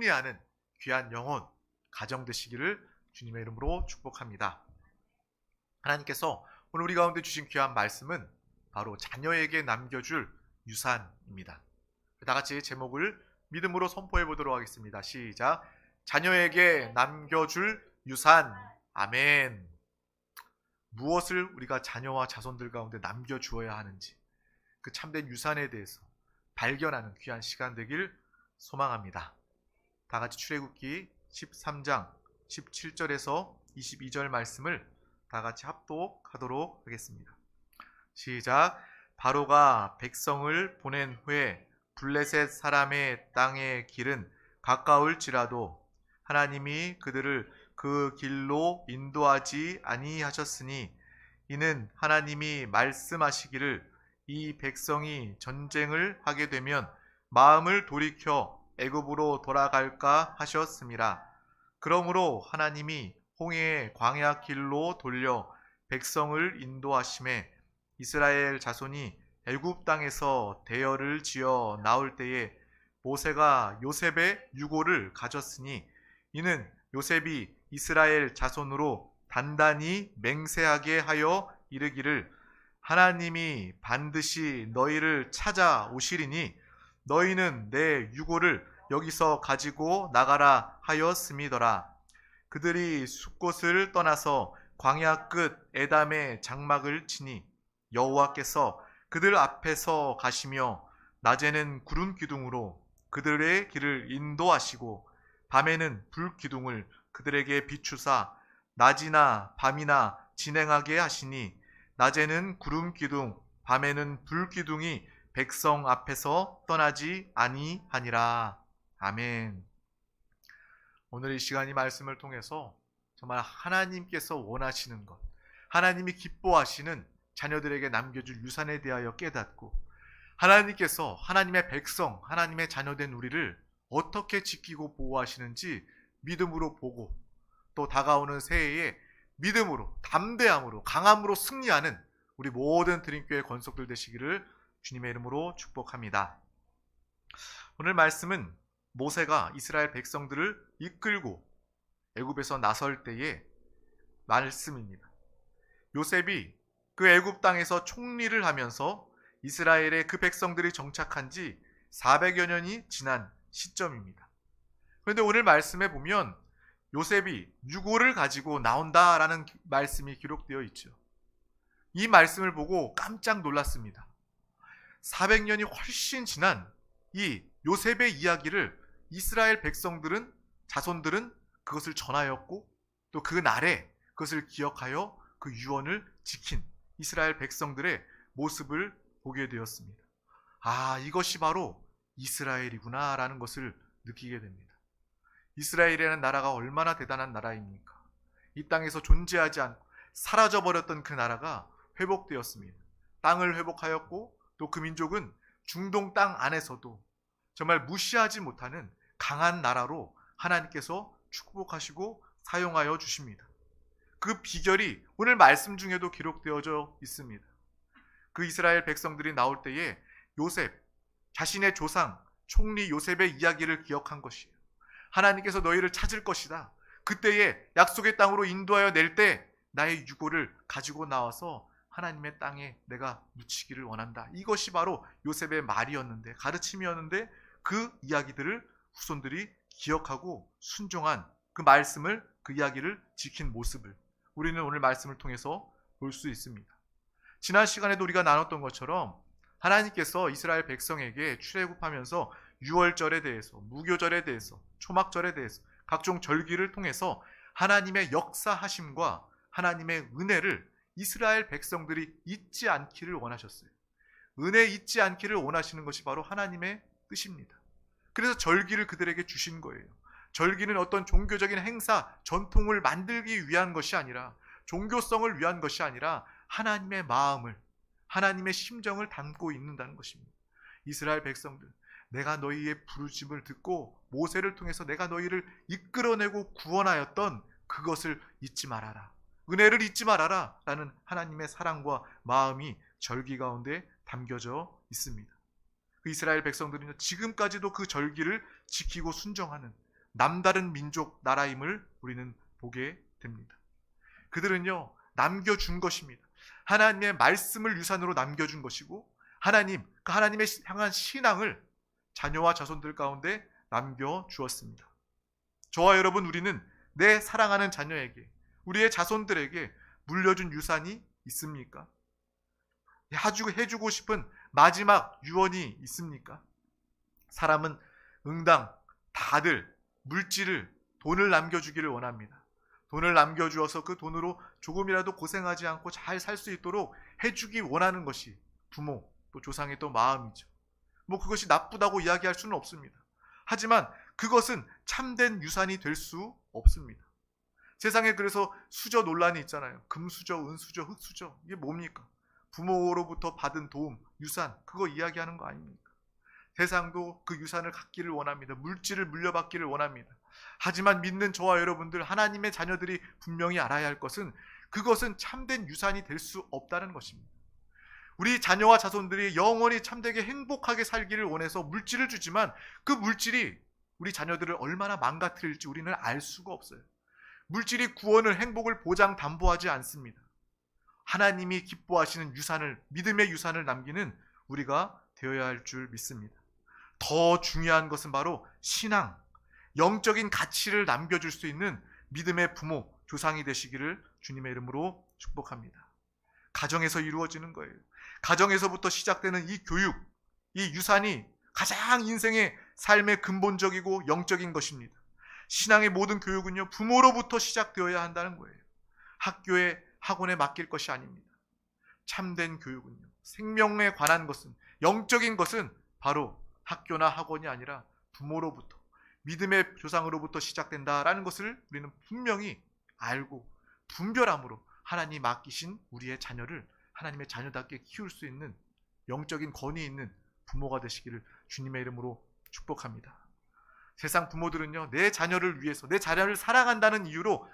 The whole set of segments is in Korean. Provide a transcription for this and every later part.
승리하는 귀한 영혼, 가정 되시기를 주님의 이름으로 축복합니다. 하나님께서 오늘 우리 가운데 주신 귀한 말씀은 바로 자녀에게 남겨줄 유산입니다. 다 같이 제목을 믿음으로 선포해 보도록 하겠습니다. 시작. 자녀에게 남겨줄 유산. 아멘. 무엇을 우리가 자녀와 자손들 가운데 남겨주어야 하는지, 그 참된 유산에 대해서 발견하는 귀한 시간 되길 소망합니다. 다 같이 출애굽기 13장 17절에서 22절 말씀을 다 같이 합독하도록 하겠습니다. 시작. 바로가 백성을 보낸 후에 블레셋 사람의 땅의 길은 가까울지라도 하나님이 그들을 그 길로 인도하지 아니하셨으니 이는 하나님이 말씀하시기를 이 백성이 전쟁을 하게 되면 마음을 돌이켜 애굽으로 돌아갈까 하셨습니다. 그러므로 하나님이 홍해의 광야 길로 돌려 백성을 인도하심에 이스라엘 자손이 애굽 땅에서 대열을 지어 나올 때에 모세가 요셉의 유고를 가졌으니 이는 요셉이 이스라엘 자손으로 단단히 맹세하게 하여 이르기를 하나님이 반드시 너희를 찾아오시리니 너희는 내 유고를 여기서 가지고 나가라 하였음이더라. 그들이 숫곳을 떠나서 광야 끝 에담의 장막을 치니 여호와께서 그들 앞에서 가시며 낮에는 구름 기둥으로 그들의 길을 인도하시고 밤에는 불 기둥을 그들에게 비추사 낮이나 밤이나 진행하게 하시니 낮에는 구름 기둥 밤에는 불 기둥이 백성 앞에서 떠나지 아니하니라. 아멘. 오늘 이 시간 이 말씀을 통해서 정말 하나님께서 원하시는 것, 하나님이 기뻐하시는 자녀들에게 남겨줄 유산에 대하여 깨닫고 하나님께서 하나님의 백성, 하나님의 자녀된 우리를 어떻게 지키고 보호하시는지 믿음으로 보고 또 다가오는 새해에 믿음으로, 담대함으로, 강함으로 승리하는 우리 모든 드림교회 권속들 되시기를 주님의 이름으로 축복합니다. 오늘 말씀은 모세가 이스라엘 백성들을 이끌고 애굽에서 나설 때의 말씀입니다. 요셉이 그 애굽 땅에서 총리를 하면서 이스라엘의 그 백성들이 정착한 지 400여 년이 지난 시점입니다. 그런데 오늘 말씀에 보면 요셉이 유고를 가지고 나온다라는 말씀이 기록되어 있죠. 이 말씀을 보고 깜짝 놀랐습니다. 400년이 훨씬 지난 이 요셉의 이야기를 이스라엘 백성들은, 자손들은 그것을 전하였고 또 그 날에 그것을 기억하여 그 유언을 지킨 이스라엘 백성들의 모습을 보게 되었습니다. 아, 이것이 바로 이스라엘이구나 라는 것을 느끼게 됩니다. 이스라엘이라는 나라가 얼마나 대단한 나라입니까? 이 땅에서 존재하지 않고 사라져버렸던 그 나라가 회복되었습니다. 땅을 회복하였고 또 그 민족은 중동 땅 안에서도 정말 무시하지 못하는 강한 나라로 하나님께서 축복하시고 사용하여 주십니다. 그 비결이 오늘 말씀 중에도 기록되어져 있습니다. 그 이스라엘 백성들이 나올 때에 요셉, 자신의 조상, 총리 요셉의 이야기를 기억한 것이에요. 하나님께서 너희를 찾을 것이다. 그때에 약속의 땅으로 인도하여 낼 때 나의 유고를 가지고 나와서 하나님의 땅에 내가 묻히기를 원한다. 이것이 바로 요셉의 말이었는데, 가르침이었는데 그 이야기들을 후손들이 기억하고 순종한 그 말씀을, 그 이야기를 지킨 모습을 우리는 오늘 말씀을 통해서 볼 수 있습니다. 지난 시간에도 우리가 나눴던 것처럼 하나님께서 이스라엘 백성에게 출애굽하면서 유월절에 대해서, 무교절에 대해서, 초막절에 대해서 각종 절기를 통해서 하나님의 역사하심과 하나님의 은혜를 이스라엘 백성들이 잊지 않기를 원하셨어요. 은혜 잊지 않기를 원하시는 것이 바로 하나님의 뜻입니다. 그래서 절기를 그들에게 주신 거예요. 절기는 어떤 종교적인 행사, 전통을 만들기 위한 것이 아니라, 종교성을 위한 것이 아니라 하나님의 마음을, 하나님의 심정을 담고 있는다는 것입니다. 이스라엘 백성들, 내가 너희의 부르심을 듣고 모세를 통해서 내가 너희를 이끌어내고 구원하였던 그것을 잊지 말아라. 은혜를 잊지 말아라 라는 하나님의 사랑과 마음이 절기 가운데 담겨져 있습니다. 그 이스라엘 백성들은 지금까지도 그 절기를 지키고 순종하는 남다른 민족 나라임을 우리는 보게 됩니다. 그들은요, 남겨준 것입니다. 하나님의 말씀을 유산으로 남겨준 것이고, 하나님의 향한 신앙을 자녀와 자손들 가운데 남겨주었습니다. 저와 여러분, 우리는 내 사랑하는 자녀에게, 우리의 자손들에게 물려준 유산이 있습니까? 해주고 싶은 마지막 유언이 있습니까? 사람은 응당 다들 돈을 남겨주기를 원합니다. 돈을 남겨주어서 그 돈으로 조금이라도 고생하지 않고 잘 살 수 있도록 해주기 원하는 것이 부모, 또 조상의 또 마음이죠. 그것이 나쁘다고 이야기할 수는 없습니다. 하지만 그것은 참된 유산이 될 수 없습니다. 세상에 그래서 수저 논란이 있잖아요. 금수저, 은수저, 흙수저. 이게 뭡니까? 부모로부터 받은 도움, 유산, 그거 이야기하는 거 아닙니까? 세상도 그 유산을 갖기를 원합니다. 물질을 물려받기를 원합니다. 하지만 믿는 저와 여러분들, 하나님의 자녀들이 분명히 알아야 할 것은, 그것은 참된 유산이 될 수 없다는 것입니다. 우리 자녀와 자손들이 영원히 참되게 행복하게 살기를 원해서 물질을 주지만, 그 물질이 우리 자녀들을 얼마나 망가뜨릴지 우리는 알 수가 없어요. 물질이 구원을, 행복을 보장 담보하지 않습니다. 하나님이 기뻐하시는 유산을, 믿음의 유산을 남기는 우리가 되어야 할 줄 믿습니다. 더 중요한 것은 바로 신앙, 영적인 가치를 남겨줄 수 있는 믿음의 부모, 조상이 되시기를 주님의 이름으로 축복합니다. 가정에서 이루어지는 거예요. 가정에서부터 시작되는 이 교육, 이 유산이 가장 인생의 삶의 근본적이고 영적인 것입니다. 신앙의 모든 교육은요, 부모로부터 시작되어야 한다는 거예요. 학원에 맡길 것이 아닙니다. 참된 교육은요, 생명에 관한 것은, 영적인 것은 바로 학교나 학원이 아니라 부모로부터, 믿음의 조상으로부터 시작된다라는 것을 우리는 분명히 알고 분별함으로 하나님이 맡기신 우리의 자녀를 하나님의 자녀답게 키울 수 있는 영적인 권위 있는 부모가 되시기를 주님의 이름으로 축복합니다. 세상 부모들은요, 내 자녀를 위해서, 내 자녀를 사랑한다는 이유로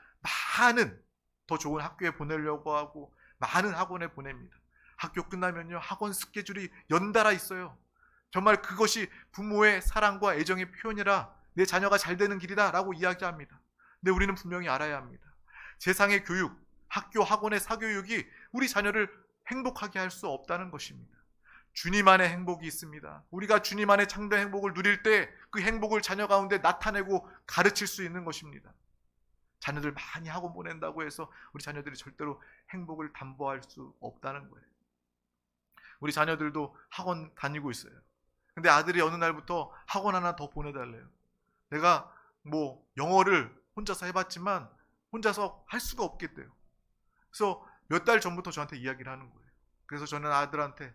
많은 더 좋은 학교에 보내려고 하고 많은 학원에 보냅니다. 학교 끝나면요, 학원 스케줄이 연달아 있어요. 정말 그것이 부모의 사랑과 애정의 표현이라 내 자녀가 잘 되는 길이다 라고 이야기합니다. 근데 우리는 분명히 알아야 합니다. 세상의 교육, 학교, 학원의 사교육이 우리 자녀를 행복하게 할 수 없다는 것입니다. 주님 안에 행복이 있습니다. 우리가 주님 안에 참된 행복을 누릴 때 그 행복을 자녀 가운데 나타내고 가르칠 수 있는 것입니다. 자녀들 많이 학원 보낸다고 해서 우리 자녀들이 절대로 행복을 담보할 수 없다는 거예요. 우리 자녀들도 학원 다니고 있어요. 근데 아들이 어느 날부터 학원 하나 더 보내달래요. 내가 영어를 혼자서 해봤지만 혼자서 할 수가 없겠대요. 그래서 몇 달 전부터 저한테 이야기를 하는 거예요. 그래서 저는 아들한테,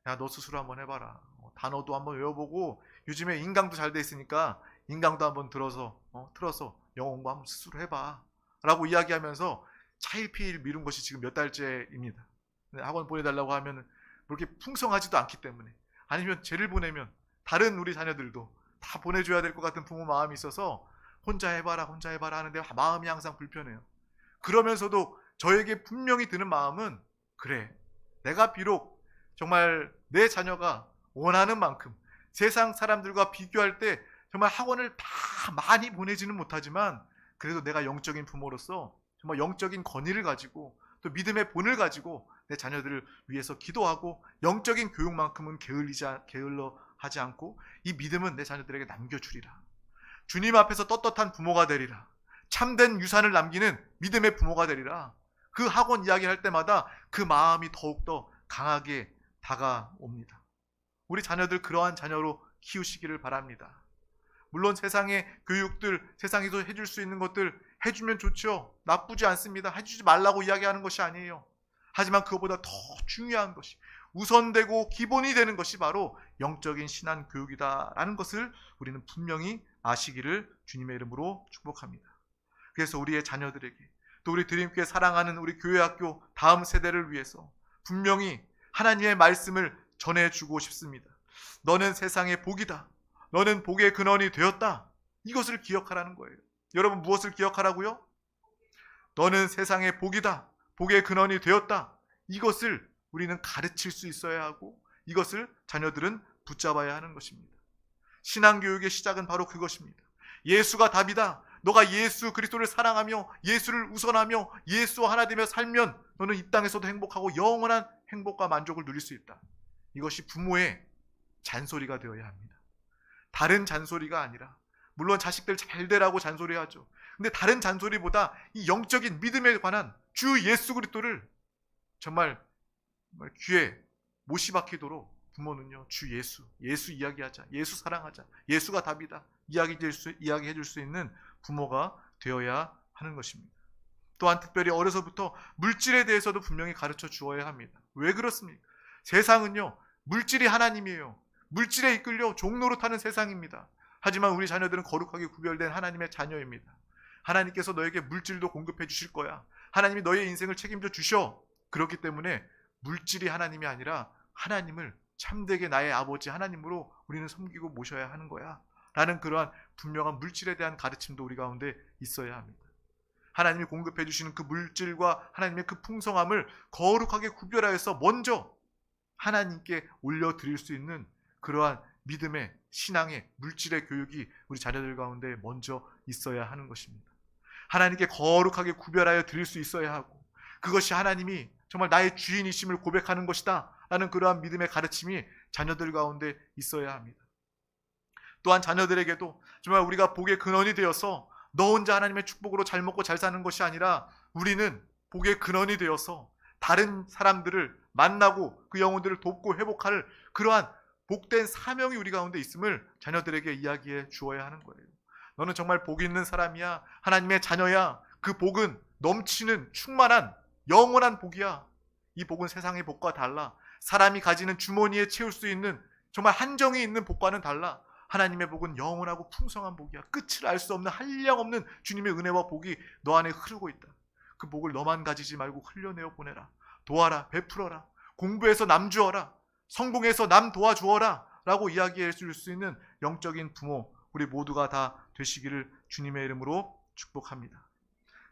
야, 너 스스로 한번 해봐라. 단어도 한번 외워보고, 요즘에 인강도 잘 돼 있으니까 인강도 한번 틀어서 영어 공부 한번 스스로 해봐 라고 이야기하면서 차일피일 미룬 것이 지금 몇 달째입니다. 학원 보내달라고 하면 그렇게 풍성하지도 않기 때문에, 아니면 쟤를 보내면 다른 우리 자녀들도 다 보내줘야 될 것 같은 부모 마음이 있어서 혼자 해봐라 하는데 마음이 항상 불편해요. 그러면서도 저에게 분명히 드는 마음은, 그래, 내가 비록 정말 내 자녀가 원하는 만큼 세상 사람들과 비교할 때 정말 학원을 다 많이 보내지는 못하지만, 그래도 내가 영적인 부모로서 정말 영적인 권위를 가지고 또 믿음의 본을 가지고 내 자녀들을 위해서 기도하고 영적인 교육만큼은 게을러 하지 않고 이 믿음은 내 자녀들에게 남겨주리라. 주님 앞에서 떳떳한 부모가 되리라. 참된 유산을 남기는 믿음의 부모가 되리라. 그 학원 이야기할 때마다 그 마음이 더욱더 강하게 다가옵니다. 우리 자녀들 그러한 자녀로 키우시기를 바랍니다. 물론 세상의 교육들, 세상에서 해줄 수 있는 것들 해주면 좋죠. 나쁘지 않습니다. 해주지 말라고 이야기하는 것이 아니에요. 하지만 그것보다 더 중요한 것이, 우선되고 기본이 되는 것이 바로 영적인 신앙 교육이다라는 것을 우리는 분명히 아시기를 주님의 이름으로 축복합니다. 그래서 우리의 자녀들에게, 또 우리 드림교회 사랑하는 우리 교회학교 다음 세대를 위해서 분명히 하나님의 말씀을 전해주고 싶습니다. 너는 세상의 복이다. 너는 복의 근원이 되었다. 이것을 기억하라는 거예요. 여러분, 무엇을 기억하라고요? 너는 세상의 복이다. 복의 근원이 되었다. 이것을 우리는 가르칠 수 있어야 하고, 이것을 자녀들은 붙잡아야 하는 것입니다. 신앙교육의 시작은 바로 그것입니다. 예수가 답이다. 너가 예수 그리스도를 사랑하며 예수를 우선하며 예수와 하나 되며 살면 너는 이 땅에서도 행복하고 영원한 행복과 만족을 누릴 수 있다. 이것이 부모의 잔소리가 되어야 합니다. 다른 잔소리가 아니라, 물론 자식들 잘 되라고 잔소리하죠. 근데 다른 잔소리보다 이 영적인 믿음에 관한 주 예수 그리스도를 정말 귀에 못이 박히도록 부모는요, 주 예수 이야기하자, 예수 사랑하자, 예수가 답이다 이야기해 줄 수 있는 부모가 되어야 하는 것입니다. 또한 특별히 어려서부터 물질에 대해서도 분명히 가르쳐 주어야 합니다. 왜 그렇습니까? 세상은요, 물질이 하나님이에요. 물질에 이끌려 종노릇하는 세상입니다. 하지만 우리 자녀들은 거룩하게 구별된 하나님의 자녀입니다. 하나님께서 너에게 물질도 공급해 주실 거야. 하나님이 너의 인생을 책임져 주셔. 그렇기 때문에 물질이 하나님이 아니라 하나님을 참되게 나의 아버지 하나님으로 우리는 섬기고 모셔야 하는 거야 라는 그러한 분명한 물질에 대한 가르침도 우리 가운데 있어야 합니다. 하나님이 공급해 주시는 그 물질과 하나님의 그 풍성함을 거룩하게 구별하여서 먼저 하나님께 올려드릴 수 있는 그러한 믿음의, 신앙의, 물질의 교육이 우리 자녀들 가운데 먼저 있어야 하는 것입니다. 하나님께 거룩하게 구별하여 드릴 수 있어야 하고, 그것이 하나님이 정말 나의 주인이심을 고백하는 것이다 라는 그러한 믿음의 가르침이 자녀들 가운데 있어야 합니다. 또한 자녀들에게도 정말 우리가 복의 근원이 되어서 너 혼자 하나님의 축복으로 잘 먹고 잘 사는 것이 아니라 우리는 복의 근원이 되어서 다른 사람들을 만나고 그 영혼들을 돕고 회복할 그러한 복된 사명이 우리 가운데 있음을 자녀들에게 이야기해 주어야 하는 거예요. 너는 정말 복 있는 사람이야. 하나님의 자녀야. 그 복은 넘치는 충만한 영원한 복이야. 이 복은 세상의 복과 달라. 사람이 가지는 주머니에 채울 수 있는 정말 한정이 있는 복과는 달라. 하나님의 복은 영원하고 풍성한 복이야. 끝을 알 수 없는 한량없는 주님의 은혜와 복이 너 안에 흐르고 있다. 그 복을 너만 가지지 말고 흘려내어 보내라. 도와라. 베풀어라. 공부해서 남 주어라. 성공해서 남 도와주어라 라고 이야기해 줄 수 있는 영적인 부모, 우리 모두가 다 되시기를 주님의 이름으로 축복합니다.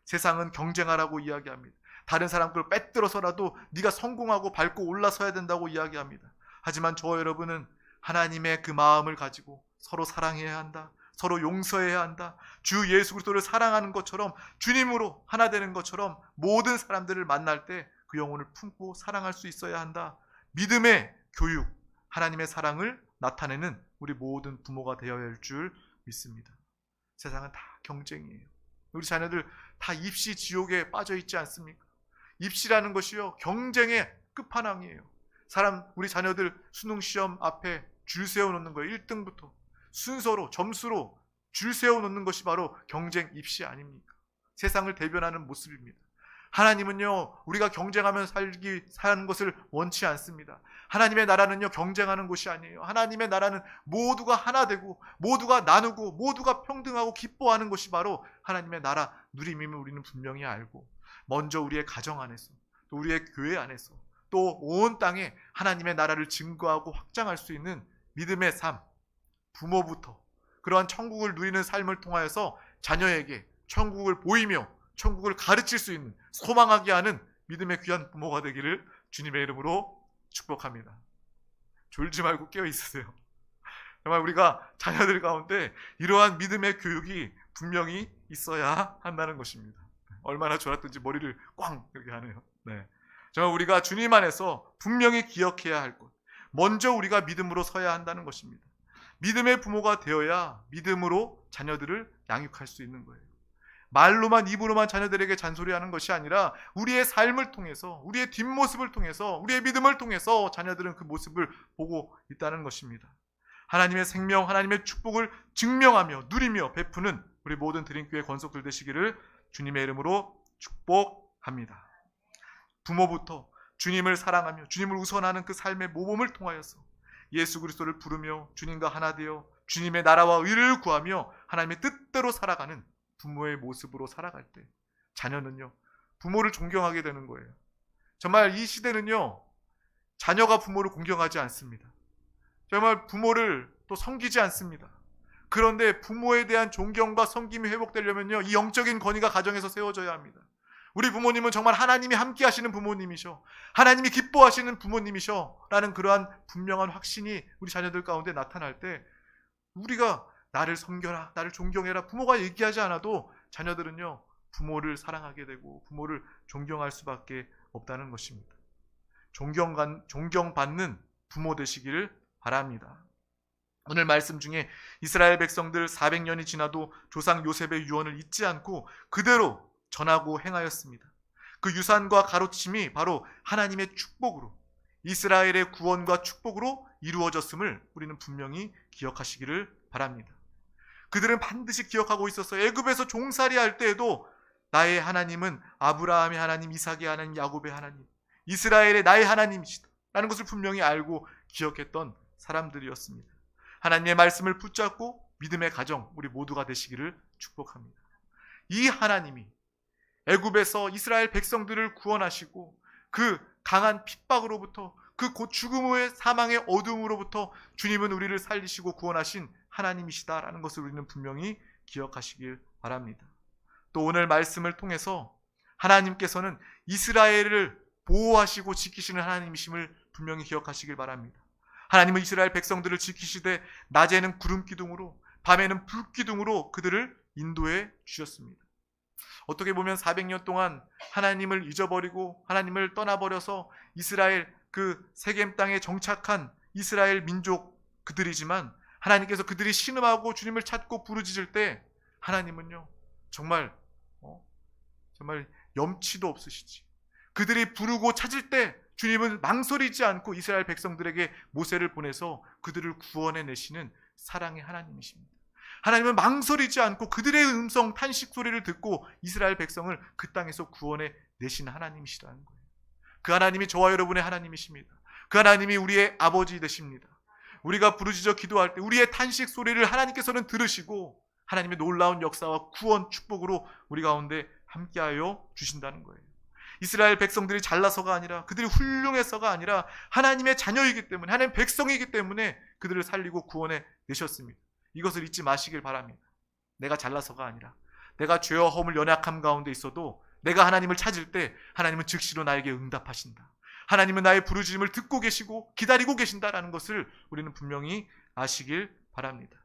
세상은 경쟁하라고 이야기합니다. 다른 사람 걸 빼들어서라도 네가 성공하고 밟고 올라서야 된다고 이야기합니다. 하지만 저와 여러분은 하나님의 그 마음을 가지고 서로 사랑해야 한다. 서로 용서해야 한다. 주 예수 그리스도를 사랑하는 것처럼, 주님으로 하나 되는 것처럼 모든 사람들을 만날 때 그 영혼을 품고 사랑할 수 있어야 한다. 믿음의 교육, 하나님의 사랑을 나타내는 우리 모든 부모가 되어야 할 줄 믿습니다. 세상은 다 경쟁이에요. 우리 자녀들 다 입시 지옥에 빠져 있지 않습니까? 입시라는 것이요, 경쟁의 끝판왕이에요. 우리 자녀들 수능 시험 앞에 줄 세워 놓는 거예요. 1등부터 순서로, 점수로 줄 세워 놓는 것이 바로 경쟁 입시 아닙니까? 세상을 대변하는 모습입니다. 하나님은요, 우리가 경쟁하며 사는 것을 원치 않습니다. 하나님의 나라는요, 경쟁하는 곳이 아니에요. 하나님의 나라는 모두가 하나 되고 모두가 나누고 모두가 평등하고 기뻐하는 것이 바로 하나님의 나라 누림임을 우리는 분명히 알고, 먼저 우리의 가정 안에서, 또 우리의 교회 안에서, 또 온 땅에 하나님의 나라를 증거하고 확장할 수 있는 믿음의 삶, 부모부터 그러한 천국을 누리는 삶을 통하여서 자녀에게 천국을 보이며 천국을 가르칠 수 있는, 소망하게 하는 믿음의 귀한 부모가 되기를 주님의 이름으로 축복합니다. 졸지 말고 깨어 있으세요. 정말 우리가 자녀들 가운데 이러한 믿음의 교육이 분명히 있어야 한다는 것입니다. 얼마나 졸았든지 머리를 꽝 이렇게 하네요. 네. 정말 우리가 주님 안에서 분명히 기억해야 할 것, 먼저 우리가 믿음으로 서야 한다는 것입니다. 믿음의 부모가 되어야 믿음으로 자녀들을 양육할 수 있는 거예요. 말로만, 입으로만 자녀들에게 잔소리하는 것이 아니라 우리의 삶을 통해서, 우리의 뒷모습을 통해서, 우리의 믿음을 통해서 자녀들은 그 모습을 보고 있다는 것입니다. 하나님의 생명, 하나님의 축복을 증명하며 누리며 베푸는 우리 모든 드림교회 권속들 되시기를 주님의 이름으로 축복합니다. 부모부터 주님을 사랑하며 주님을 우선하는 그 삶의 모범을 통하여서 예수 그리스도를 부르며 주님과 하나 되어 주님의 나라와 의를 구하며 하나님의 뜻대로 살아가는 부모의 모습으로 살아갈 때 자녀는요, 부모를 존경하게 되는 거예요. 정말 이 시대는요, 자녀가 부모를 공경하지 않습니다. 정말 부모를 또 섬기지 않습니다. 그런데 부모에 대한 존경과 섬김이 회복되려면요, 이 영적인 권위가 가정에서 세워져야 합니다. 우리 부모님은 정말 하나님이 함께 하시는 부모님이셔, 하나님이 기뻐하시는 부모님이셔 라는 그러한 분명한 확신이 우리 자녀들 가운데 나타날 때 우리가 나를 섬겨라, 나를 존경해라, 부모가 얘기하지 않아도 자녀들은요, 부모를 사랑하게 되고 부모를 존경할 수밖에 없다는 것입니다. 존경받는 부모 되시기를 바랍니다. 오늘 말씀 중에 이스라엘 백성들 400년이 지나도 조상 요셉의 유언을 잊지 않고 그대로 전하고 행하였습니다. 그 유산과 가로침이 바로 하나님의 축복으로, 이스라엘의 구원과 축복으로 이루어졌음을 우리는 분명히 기억하시기를 바랍니다. 그들은 반드시 기억하고 있었어요. 애굽에서 종살이 할 때에도 나의 하나님은 아브라함의 하나님, 이삭의 하나님, 야곱의 하나님, 이스라엘의 나의 하나님이시다 라는 것을 분명히 알고 기억했던 사람들이었습니다. 하나님의 말씀을 붙잡고 믿음의 가정, 우리 모두가 되시기를 축복합니다. 이 하나님이 애굽에서 이스라엘 백성들을 구원하시고 그 강한 핍박으로부터, 그 곧 죽음의 사망의 어둠으로부터 주님은 우리를 살리시고 구원하신 하나님이시다라는 것을 우리는 분명히 기억하시길 바랍니다. 또 오늘 말씀을 통해서 하나님께서는 이스라엘을 보호하시고 지키시는 하나님이심을 분명히 기억하시길 바랍니다. 하나님은 이스라엘 백성들을 지키시되 낮에는 구름 기둥으로, 밤에는 불 기둥으로 그들을 인도해 주셨습니다. 어떻게 보면 400년 동안 하나님을 잊어버리고 하나님을 떠나버려서 이스라엘, 그 세겜 땅에 정착한 이스라엘 민족 그들이지만, 하나님께서 그들이 신음하고 주님을 찾고 부르짖을 때 하나님은요 정말 염치도 없으시지. 그들이 부르고 찾을 때 주님은 망설이지 않고 이스라엘 백성들에게 모세를 보내서 그들을 구원해 내시는 사랑의 하나님이십니다. 하나님은 망설이지 않고 그들의 음성, 탄식 소리를 듣고 이스라엘 백성을 그 땅에서 구원해 내시는 하나님이시라는 거예요. 그 하나님이 저와 여러분의 하나님이십니다. 그 하나님이 우리의 아버지 되십니다. 우리가 부르짖어 기도할 때 우리의 탄식 소리를 하나님께서는 들으시고 하나님의 놀라운 역사와 구원, 축복으로 우리 가운데 함께하여 주신다는 거예요. 이스라엘 백성들이 잘나서가 아니라, 그들이 훌륭해서가 아니라 하나님의 자녀이기 때문에, 하나님의 백성이기 때문에 그들을 살리고 구원해 내셨습니다. 이것을 잊지 마시길 바랍니다. 내가 잘나서가 아니라, 내가 죄와 허물 연약함 가운데 있어도 내가 하나님을 찾을 때 하나님은 즉시로 나에게 응답하신다. 하나님은 나의 부르짖음을 듣고 계시고 기다리고 계신다라는 것을 우리는 분명히 아시길 바랍니다.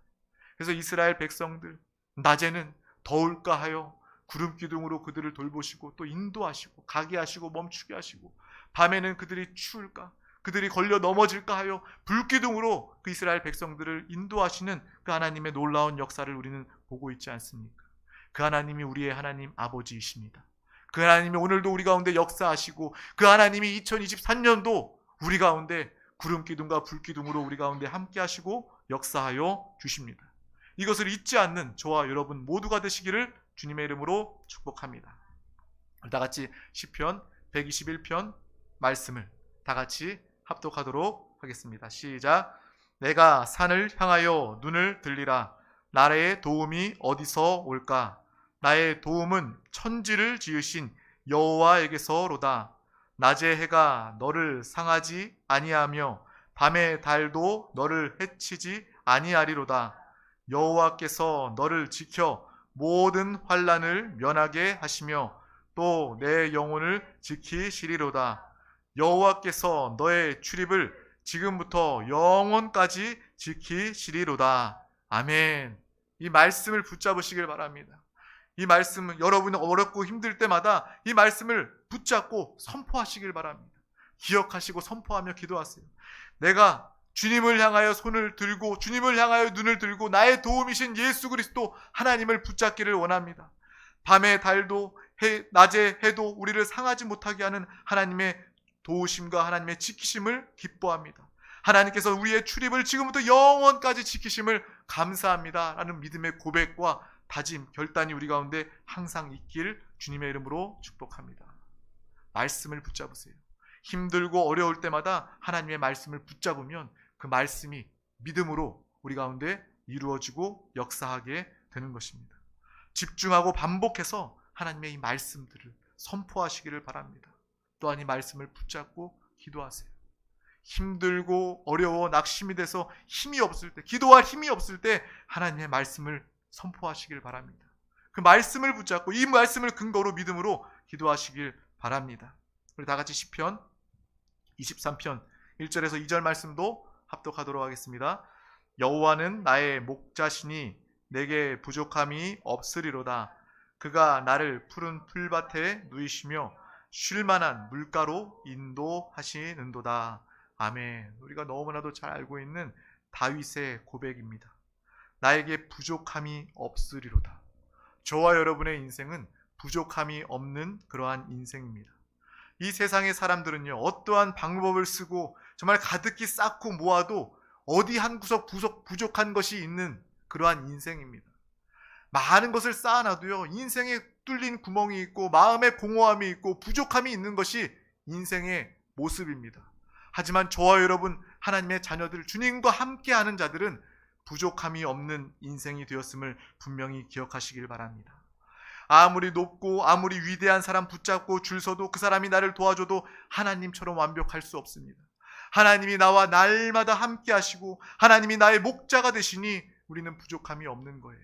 그래서 이스라엘 백성들, 낮에는 더울까 하여 구름 기둥으로 그들을 돌보시고 또 인도하시고 가게 하시고 멈추게 하시고, 밤에는 그들이 추울까, 그들이 걸려 넘어질까 하여 불기둥으로 그 이스라엘 백성들을 인도하시는 그 하나님의 놀라운 역사를 우리는 보고 있지 않습니까? 그 하나님이 우리의 하나님 아버지이십니다. 그 하나님이 오늘도 우리 가운데 역사하시고, 그 하나님이 2023년도 우리 가운데 구름 기둥과 불 기둥으로 우리 가운데 함께 하시고 역사하여 주십니다. 이것을 잊지 않는 저와 여러분 모두가 되시기를 주님의 이름으로 축복합니다. 다 같이 시편 121편 말씀을 다 같이 합독하도록 하겠습니다. 시작. 내가 산을 향하여 눈을 들리라. 나의 도움이 어디서 올까? 나의 도움은 천지를 지으신 여호와에게서로다. 낮의 해가 너를 상하지 아니하며 밤의 달도 너를 해치지 아니하리로다. 여호와께서 너를 지켜 모든 환난을 면하게 하시며 또 내 영혼을 지키시리로다. 여호와께서 너의 출입을 지금부터 영원까지 지키시리로다. 아멘. 이 말씀을 붙잡으시길 바랍니다. 이 말씀은 여러분이 어렵고 힘들 때마다 이 말씀을 붙잡고 선포하시길 바랍니다. 기억하시고 선포하며 기도하세요. 내가 주님을 향하여 손을 들고 주님을 향하여 눈을 들고 나의 도움이신 예수 그리스도 하나님을 붙잡기를 원합니다. 밤의 달도 낮의 해도 우리를 상하지 못하게 하는 하나님의 도우심과 하나님의 지키심을 기뻐합니다. 하나님께서 우리의 출입을 지금부터 영원까지 지키심을 감사합니다 라는 믿음의 고백과 다짐, 결단이 우리 가운데 항상 있길 주님의 이름으로 축복합니다. 말씀을 붙잡으세요. 힘들고 어려울 때마다 하나님의 말씀을 붙잡으면 그 말씀이 믿음으로 우리 가운데 이루어지고 역사하게 되는 것입니다. 집중하고 반복해서 하나님의 이 말씀들을 선포하시기를 바랍니다. 또한 이 말씀을 붙잡고 기도하세요. 힘들고 어려워 낙심이 돼서 힘이 없을 때, 기도할 힘이 없을 때 하나님의 말씀을 선포하시길 바랍니다. 그 말씀을 붙잡고 이 말씀을 근거로 믿음으로 기도하시길 바랍니다. 우리 다 같이 시편 23편 1절에서 2절 말씀도 합독하도록 하겠습니다. 여호와는 나의 목자시니 내게 부족함이 없으리로다. 그가 나를 푸른 풀밭에 누이시며 쉴만한 물가로 인도하시는도다. 아멘. 우리가 너무나도 잘 알고 있는 다윗의 고백입니다. 나에게 부족함이 없으리로다. 저와 여러분의 인생은 부족함이 없는 그러한 인생입니다. 이 세상의 사람들은요, 어떠한 방법을 쓰고 정말 가득히 쌓고 모아도 어디 한 구석 부족한 것이 있는 그러한 인생입니다. 많은 것을 쌓아놔도요, 인생에 뚫린 구멍이 있고 마음에 공허함이 있고 부족함이 있는 것이 인생의 모습입니다. 하지만 저와 여러분, 하나님의 자녀들, 주님과 함께하는 자들은 부족함이 없는 인생이 되었음을 분명히 기억하시길 바랍니다. 아무리 높고 아무리 위대한 사람 붙잡고 줄 서도 그 사람이 나를 도와줘도 하나님처럼 완벽할 수 없습니다. 하나님이 나와 날마다 함께 하시고 하나님이 나의 목자가 되시니 우리는 부족함이 없는 거예요.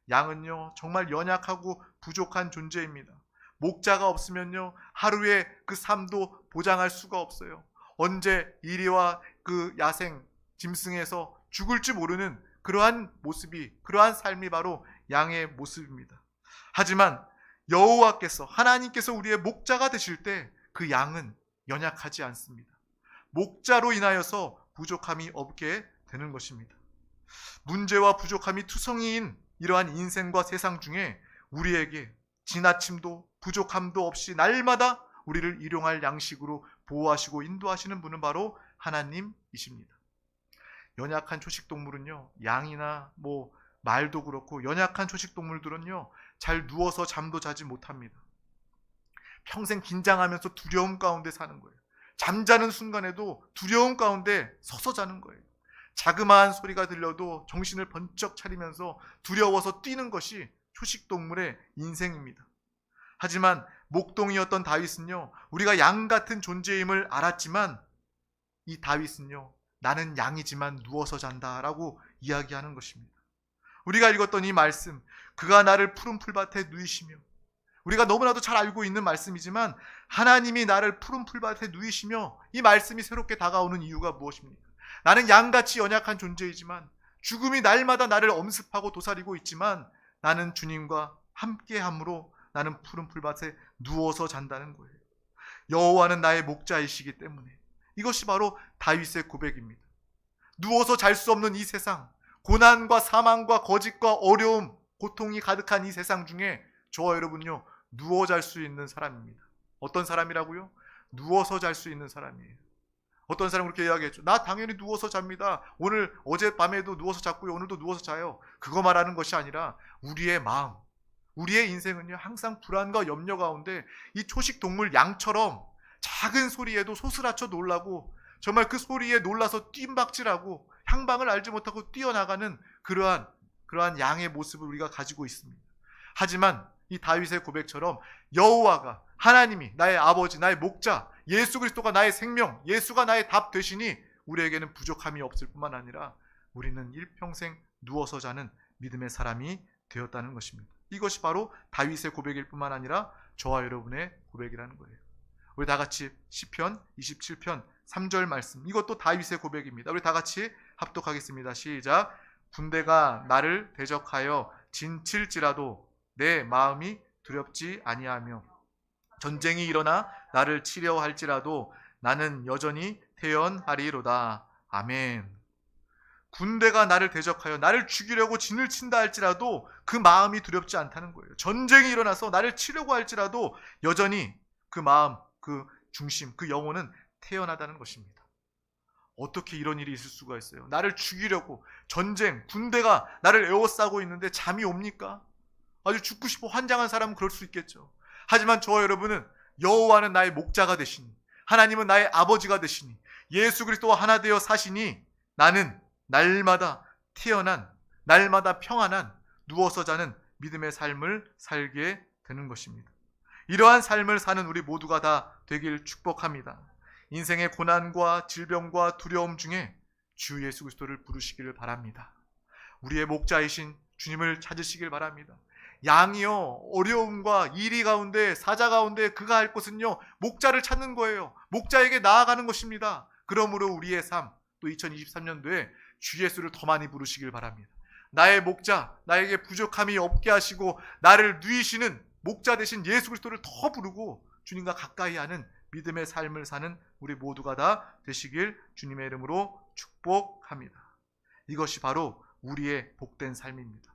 양은요, 정말 연약하고 부족한 존재입니다. 목자가 없으면요, 하루의 그 삶도 보장할 수가 없어요. 언제 이리와 그 야생 짐승에서 죽을지 모르는 그러한 모습이, 그러한 삶이 바로 양의 모습입니다. 하지만 여호와께서, 하나님께서 우리의 목자가 되실 때 그 양은 연약하지 않습니다. 목자로 인하여서 부족함이 없게 되는 것입니다. 문제와 부족함이 투성이인 이러한 인생과 세상 중에 우리에게 지나침도 부족함도 없이 날마다 우리를 일용할 양식으로 보호하시고 인도하시는 분은 바로 하나님이십니다. 연약한 초식동물은요, 양이나 말도 그렇고 연약한 초식동물들은요, 잘 누워서 잠도 자지 못합니다. 평생 긴장하면서 두려움 가운데 사는 거예요. 잠자는 순간에도 두려움 가운데 서서 자는 거예요. 자그마한 소리가 들려도 정신을 번쩍 차리면서 두려워서 뛰는 것이 초식동물의 인생입니다. 하지만 목동이었던 다윗은요, 우리가 양 같은 존재임을 알았지만 이 다윗은요, 나는 양이지만 누워서 잔다라고 이야기하는 것입니다. 우리가 읽었던 이 말씀, 그가 나를 푸른 풀밭에 누이시며, 우리가 너무나도 잘 알고 있는 말씀이지만 하나님이 나를 푸른 풀밭에 누이시며, 이 말씀이 새롭게 다가오는 이유가 무엇입니까? 나는 양같이 연약한 존재이지만 죽음이 날마다 나를 엄습하고 도사리고 있지만 나는 주님과 함께함으로 나는 푸른 풀밭에 누워서 잔다는 거예요. 여호와는 나의 목자이시기 때문에. 이것이 바로 다윗의 고백입니다. 누워서 잘 수 없는 이 세상, 고난과 사망과 거짓과 어려움, 고통이 가득한 이 세상 중에 저와 여러분요, 누워 잘 수 있는 사람입니다. 어떤 사람이라고요? 누워서 잘 수 있는 사람이에요. 어떤 사람은 그렇게 이야기했죠. 나 당연히 누워서 잡니다. 어젯밤에도 누워서 잤고요. 오늘도 누워서 자요. 그거 말하는 것이 아니라 우리의 마음, 우리의 인생은요, 항상 불안과 염려 가운데 이 초식 동물 양처럼 작은 소리에도 소스라쳐 놀라고 정말 그 소리에 놀라서 뜀박질하고 향방을 알지 못하고 뛰어나가는 그러한 양의 모습을 우리가 가지고 있습니다. 하지만 이 다윗의 고백처럼 여호와가, 하나님이 나의 아버지, 나의 목자, 예수 그리스도가 나의 생명, 예수가 나의 답 되시니 우리에게는 부족함이 없을 뿐만 아니라 우리는 일평생 누워서 자는 믿음의 사람이 되었다는 것입니다. 이것이 바로 다윗의 고백일 뿐만 아니라 저와 여러분의 고백이라는 거예요. 우리 다 같이 시편 27편 3절 말씀, 이것도 다윗의 고백입니다. 우리 다 같이 합독하겠습니다. 시작. 군대가 나를 대적하여 진칠지라도 내 마음이 두렵지 아니하며 전쟁이 일어나 나를 치려 할지라도 나는 여전히 태연하리로다. 아멘. 군대가 나를 대적하여 나를 죽이려고 진을 친다 할지라도 그 마음이 두렵지 않다는 거예요. 전쟁이 일어나서 나를 치려고 할지라도 여전히 그 마음, 그 중심, 그 영혼은 태연하다는 것입니다. 어떻게 이런 일이 있을 수가 있어요? 나를 죽이려고 전쟁, 군대가 나를 에워싸고 있는데 잠이 옵니까? 아주 죽고 싶어 환장한 사람은 그럴 수 있겠죠. 하지만 저와 여러분은 여호와는 나의 목자가 되시니, 하나님은 나의 아버지가 되시니, 예수 그리스도와 하나 되어 사시니 나는 날마다 태어난, 날마다 평안한, 누워서 자는 믿음의 삶을 살게 되는 것입니다. 이러한 삶을 사는 우리 모두가 다 되길 축복합니다. 인생의 고난과 질병과 두려움 중에 주 예수 그리스도를 부르시기를 바랍니다. 우리의 목자이신 주님을 찾으시길 바랍니다. 양이요, 어려움과 이리 가운데, 사자 가운데 그가 할 것은요, 목자를 찾는 거예요. 목자에게 나아가는 것입니다. 그러므로 우리의 삶, 또 2023년도에 주 예수를 더 많이 부르시길 바랍니다. 나의 목자, 나에게 부족함이 없게 하시고 나를 누이시는 목자 되신 예수 그리스도를 더 부르고 주님과 가까이 하는 믿음의 삶을 사는 우리 모두가 다 되시길 주님의 이름으로 축복합니다. 이것이 바로 우리의 복된 삶입니다.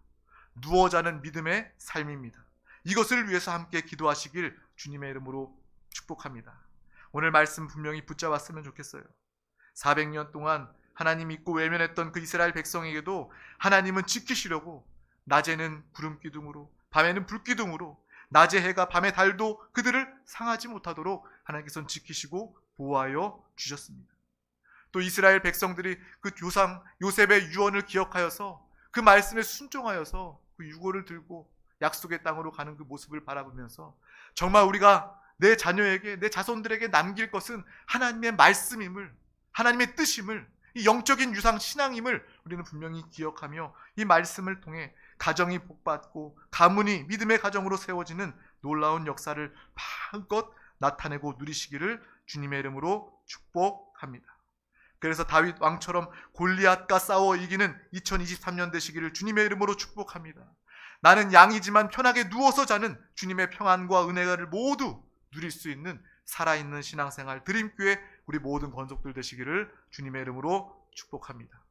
누워 자는 믿음의 삶입니다. 이것을 위해서 함께 기도하시길 주님의 이름으로 축복합니다. 오늘 말씀 분명히 붙잡았으면 좋겠어요. 400년 동안 하나님 믿고 외면했던 그 이스라엘 백성에게도 하나님은 지키시려고 낮에는 구름 기둥으로, 밤에는 불 기둥으로, 낮의 해가 밤의 달도 그들을 상하지 못하도록 하나님께서는 지키시고 보호하여 주셨습니다. 또 이스라엘 백성들이 그 조상 요셉의 유언을 기억하여서 그 말씀에 순종하여서 그 유고를 들고 약속의 땅으로 가는 그 모습을 바라보면서 정말 우리가 내 자녀에게, 내 자손들에게 남길 것은 하나님의 말씀임을, 하나님의 뜻임을, 이 영적인 유상 신앙임을 우리는 분명히 기억하며 이 말씀을 통해 가정이 복받고 가문이 믿음의 가정으로 세워지는 놀라운 역사를 마음껏 나타내고 누리시기를 주님의 이름으로 축복합니다. 그래서 다윗 왕처럼 골리앗과 싸워 이기는 2023년 되시기를 주님의 이름으로 축복합니다. 나는 양이지만 편하게 누워서 자는 주님의 평안과 은혜를 모두 누릴 수 있는 살아있는 신앙생활 드림교회 우리 모든 권속들 되시기를 주님의 이름으로 축복합니다.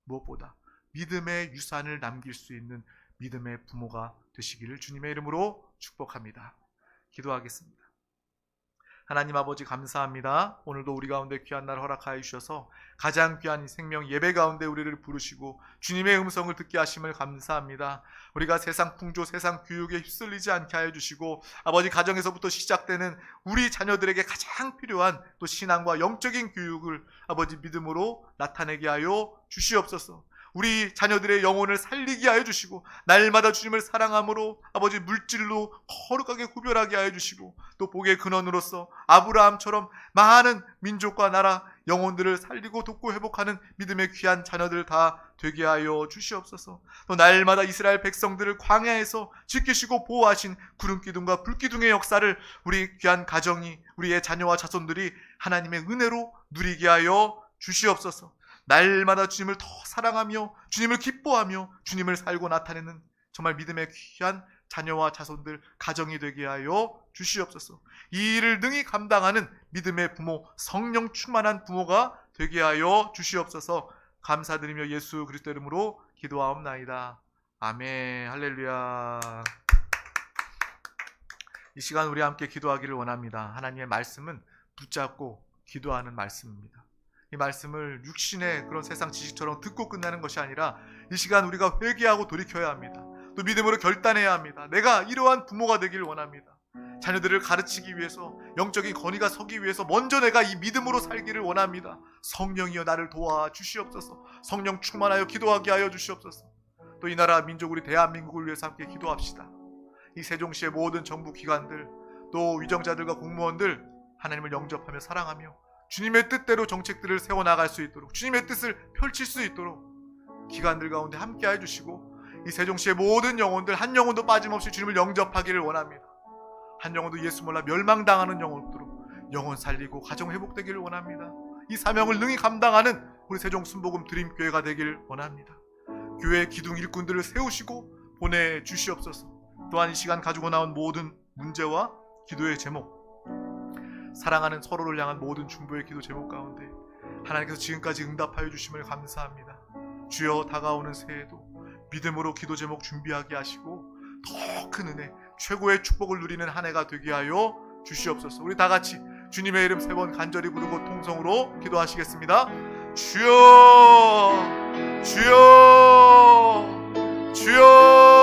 무엇보다 믿음의 유산을 남길 수 있는 믿음의 부모가 되시기를 주님의 이름으로 축복합니다. 기도하겠습니다. 하나님 아버지 감사합니다. 오늘도 우리 가운데 귀한 날 허락하여 주셔서 가장 귀한 생명 예배 가운데 우리를 부르시고 주님의 음성을 듣게 하심을 감사합니다. 우리가 세상 풍조, 세상 교육에 휩쓸리지 않게 하여 주시고 아버지 가정에서부터 시작되는 우리 자녀들에게 가장 필요한 또 신앙과 영적인 교육을 아버지 믿음으로 나타내게 하여 주시옵소서. 우리 자녀들의 영혼을 살리게 하여 주시고 날마다 주님을 사랑함으로 아버지 물질로 거룩하게 구별하게 하여 주시고 또 복의 근원으로서 아브라함처럼 많은 민족과 나라 영혼들을 살리고 돕고 회복하는 믿음의 귀한 자녀들 다 되게 하여 주시옵소서. 또 날마다 이스라엘 백성들을 광야에서 지키시고 보호하신 구름기둥과 불기둥의 역사를 우리 귀한 가정이, 우리의 자녀와 자손들이 하나님의 은혜로 누리게 하여 주시옵소서. 날마다 주님을 더 사랑하며 주님을 기뻐하며 주님을 살고 나타내는 정말 믿음의 귀한 자녀와 자손들, 가정이 되게 하여 주시옵소서. 이 일을 능히 감당하는 믿음의 부모, 성령 충만한 부모가 되게 하여 주시옵소서. 감사드리며 예수 그리스도 이름으로 기도하옵나이다. 아멘. 할렐루야. 이 시간 우리 함께 기도하기를 원합니다. 하나님의 말씀은 붙잡고 기도하는 말씀입니다. 이 말씀을 육신의 그런 세상 지식처럼 듣고 끝나는 것이 아니라 이 시간 우리가 회개하고 돌이켜야 합니다. 또 믿음으로 결단해야 합니다. 내가 이러한 부모가 되기를 원합니다. 자녀들을 가르치기 위해서, 영적인 건의가 서기 위해서 먼저 내가 이 믿음으로 살기를 원합니다. 성령이여 나를 도와 주시옵소서. 성령 충만하여 기도하게 하여 주시옵소서. 또 이 나라 민족 우리 대한민국을 위해서 함께 기도합시다. 이 세종시의 모든 정부 기관들, 또 위정자들과 공무원들 하나님을 영접하며 사랑하며 주님의 뜻대로 정책들을 세워나갈 수 있도록, 주님의 뜻을 펼칠 수 있도록 기관들 가운데 함께 해주시고 이 세종시의 모든 영혼들 한 영혼도 빠짐없이 주님을 영접하기를 원합니다. 한 영혼도 예수 몰라 멸망당하는 영혼 없도록 영혼 살리고 가정 회복되기를 원합니다. 이 사명을 능히 감당하는 우리 세종 순복음 드림교회가 되기를 원합니다. 교회의 기둥 일꾼들을 세우시고 보내주시옵소서. 또한 이 시간 가지고 나온 모든 문제와 기도의 제목, 사랑하는 서로를 향한 모든 중보의 기도 제목 가운데 하나님께서 지금까지 응답하여 주심을 감사합니다. 주여 다가오는 새해도 믿음으로 기도 제목 준비하게 하시고 더 큰 은혜, 최고의 축복을 누리는 한 해가 되게 하여 주시옵소서. 우리 다 같이 주님의 이름 3번 간절히 부르고 통성으로 기도하시겠습니다. 주여, 주여, 주여.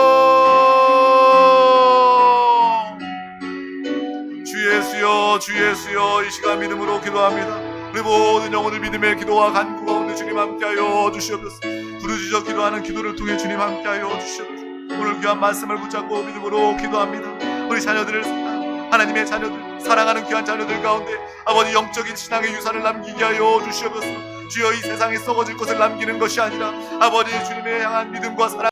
주 예수여, 이 시간 믿음으로 기도합니다. 우리 모든 영혼을 믿음의 기도와 간구 가운데 주님 함께하여 주시옵소서. 부르짖어 기도하는 기도를 통해 주님 함께하여 주시옵소서. 오늘 귀한 말씀을 붙잡고 믿음으로 기도합니다. 우리 자녀들을 하나님의 자녀들, 사랑하는 귀한 자녀들 가운데 아버지 영적인 신앙의 유산을 남기게 하여 주시옵소서. 주여 이 세상에 썩어질 것을 남기는 것이 아니라 아버지 주님의 향한 믿음과 사랑